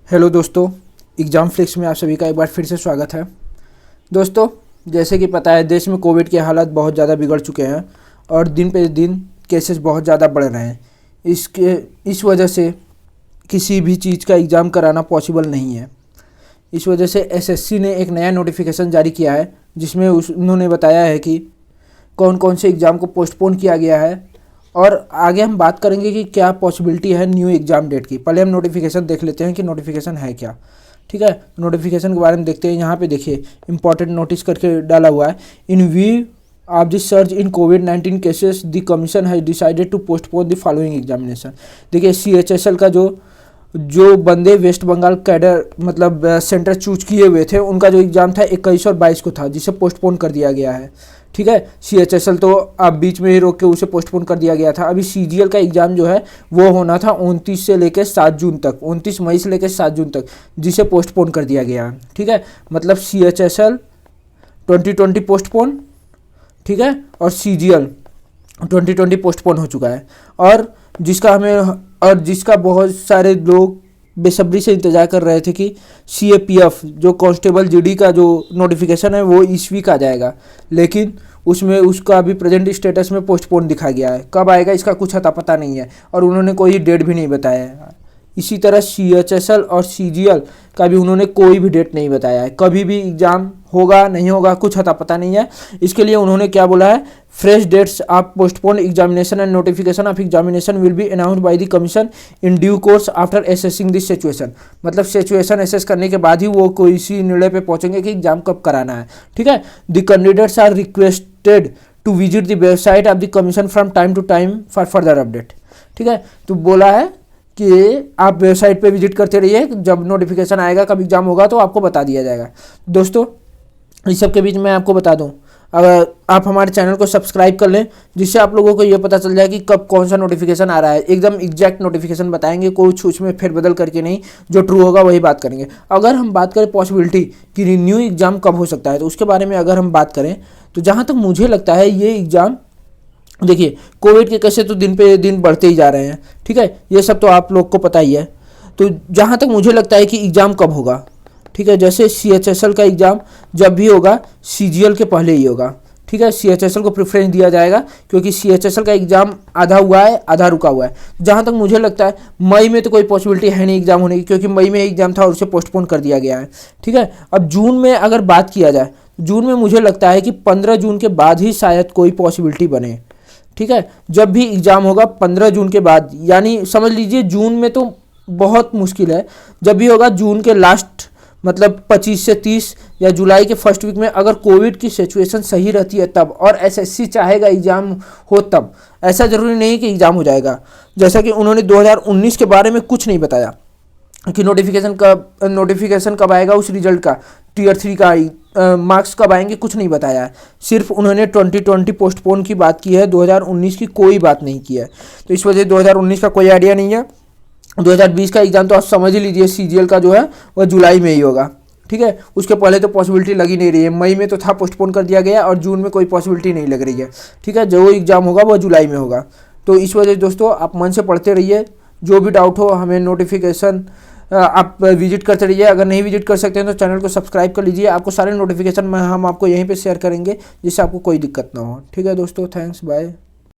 Hello दोस्तों, exam flix में आप सभी का एक बार फिर से स्वागत है। दोस्तों, जैसे कि पता है देश में कोविड के हालात बहुत ज़्यादा बिगड़ चुके हैं और दिन पे दिन केसेस बहुत ज़्यादा बढ़ रहे हैं। इस वजह से किसी भी चीज़ का एग्ज़ाम कराना पॉसिबल नहीं है। इस वजह से एसएससी ने एक नया नोटिफिकेशन जारी किया है जिसमें उन्होंने बताया है कि कौन कौन से एग्ज़ाम को पोस्टपोन किया गया है और आगे हम बात करेंगे कि क्या पॉसिबिलिटी है न्यू एग्ज़ाम डेट की। पहले हम नोटिफिकेशन देख लेते हैं कि नोटिफिकेशन है क्या। ठीक है, नोटिफिकेशन के बारे में देखते हैं। यहाँ पे देखिए इंपॉर्टेंट नोटिस करके डाला हुआ है। In view of the surge in कोविड-19 cases the commission has decided to postpone the following examination. देखिए CHSL का जो बंदे वेस्ट बंगाल कैडर मतलब सेंटर चूज किए हुए थे उनका जो एग्ज़ाम था 21 और 22 को था, जिसे पोस्टपोन कर दिया गया है। ठीक है, CHSL तो अब बीच में ही रोक के उसे पोस्टपोन कर दिया गया था। अभी CGL का एग्ज़ाम जो है वो होना था 29 से लेकर 7 जून तक, 29 मई से लेकर 7 जून तक, जिसे पोस्टपोन कर दिया गया है। ठीक है, मतलब CHSL 2020 पोस्टपोन, ठीक है, और CGL 2020 पोस्टपोन हो चुका है। और जिसका बहुत सारे लोग बेसब्री से इंतज़ार कर रहे थे कि CAPF जो कांस्टेबल GD का जो नोटिफिकेशन है वो इस वीक आ जाएगा, लेकिन उसमें उसका अभी प्रेजेंट स्टेटस में पोस्टपोन दिखा गया है। कब आएगा इसका कुछ अता पता नहीं है और उन्होंने कोई डेट भी नहीं बताया है। इसी तरह CHSL और CGL का भी उन्होंने कोई भी डेट नहीं बताया है। कभी भी एग्ज़ाम होगा नहीं होगा कुछ अता पता नहीं है। इसके लिए उन्होंने क्या बोला है, fresh dates of postpone examination and notification of examination will be announced by the commission in due course after assessing this situation. मतलब सिचुएशन एसेस करने के बाद ही वो कोई इसी निर्णय पे पहुंचेंगे कि एग्जाम कब कराना है। ठीक है, the candidates are requested to visit the website of the commission from time to time for further update. ठीक है, तो बोला है कि आप वेबसाइट पे विजिट करते रहिए, जब नोटिफिकेशन आएगा कब एग्ज़ाम होगा तो आपको बता दिया जाएगा। दोस्तों, इस सब के बीच मैं आपको बता दूं, अगर आप हमारे चैनल को सब्सक्राइब कर लें जिससे आप लोगों को ये पता चल जाए कि कब कौन सा नोटिफिकेशन आ रहा है। एकदम एग्जैक्ट नोटिफिकेशन बताएंगे, कुछ उसमें फेरबदल करके नहीं, जो ट्रू होगा वही बात करेंगे। अगर हम बात करें पॉसिबिलिटी कि न्यू एग्ज़ाम कब हो सकता है तो उसके बारे में अगर हम बात करें तो जहाँ तक मुझे लगता है ये एग्ज़ाम, देखिए कोविड के केसेस तो दिन पे दिन बढ़ते ही जा रहे हैं। ठीक है, ये सब तो आप लोग को पता ही है। तो जहाँ तक मुझे लगता है कि एग्ज़ाम कब होगा, ठीक है, जैसे CHSL का एग्ज़ाम जब भी होगा CGL के पहले ही होगा। ठीक है, CHSL को प्रेफरेंस दिया जाएगा क्योंकि CHSL का एग्ज़ाम आधा हुआ है आधा रुका हुआ है। जहाँ तक मुझे लगता है मई में तो कोई पॉसिबिलिटी है नहीं एग्ज़ाम होने की, क्योंकि मई में एग्ज़ाम था और उसे पोस्टपोन कर दिया गया है। ठीक है, अब जून में अगर बात किया जाए, जून में मुझे लगता है कि 15 जून के बाद ही शायद कोई पॉसिबिलिटी बने। ठीक है, जब भी एग्ज़ाम होगा 15 जून के बाद, यानी समझ लीजिए जून में तो बहुत मुश्किल है। जब भी होगा जून के लास्ट मतलब 25 से 30 या जुलाई के फर्स्ट वीक में, अगर कोविड की सिचुएशन सही रहती है तब और एसएससी चाहेगा एग्ज़ाम हो तब। ऐसा ज़रूरी नहीं कि एग्ज़ाम हो जाएगा। जैसा कि उन्होंने 2019 के बारे में कुछ नहीं बताया कि नोटिफिकेशन कब आएगा, उस रिजल्ट का टियर 3 का मार्क्स कब आएंगे, कुछ नहीं बताया है। सिर्फ उन्होंने 2020 पोस्टपोन की बात की है, 2019 की कोई बात नहीं की है। तो इस वजह से 2019 का कोई आइडिया नहीं है। 2020 का एग्ज़ाम तो आप समझ ही लीजिए CGL का जो है वह जुलाई में ही होगा। ठीक है, उसके पहले तो पॉसिबिलिटी लगी नहीं रही है। मई में तो था, पोस्टपोन कर दिया गया, और जून में कोई पॉसिबिलिटी नहीं लग रही है। ठीक है, जो एग्ज़ाम होगा वह जुलाई में होगा। तो इस वजह से दोस्तों आप मन से पढ़ते रहिए, जो भी डाउट हो हमें नोटिफिकेशन आप विजिट करते रहिए। अगर नहीं विजिट कर सकते हैं तो चैनल को सब्सक्राइब कर लीजिए। आपको सारे नोटिफिकेशन हम आपको यहीं पे शेयर करेंगे जिससे आपको कोई दिक्कत ना हो। ठीक है दोस्तों, थैंक्स, बाय।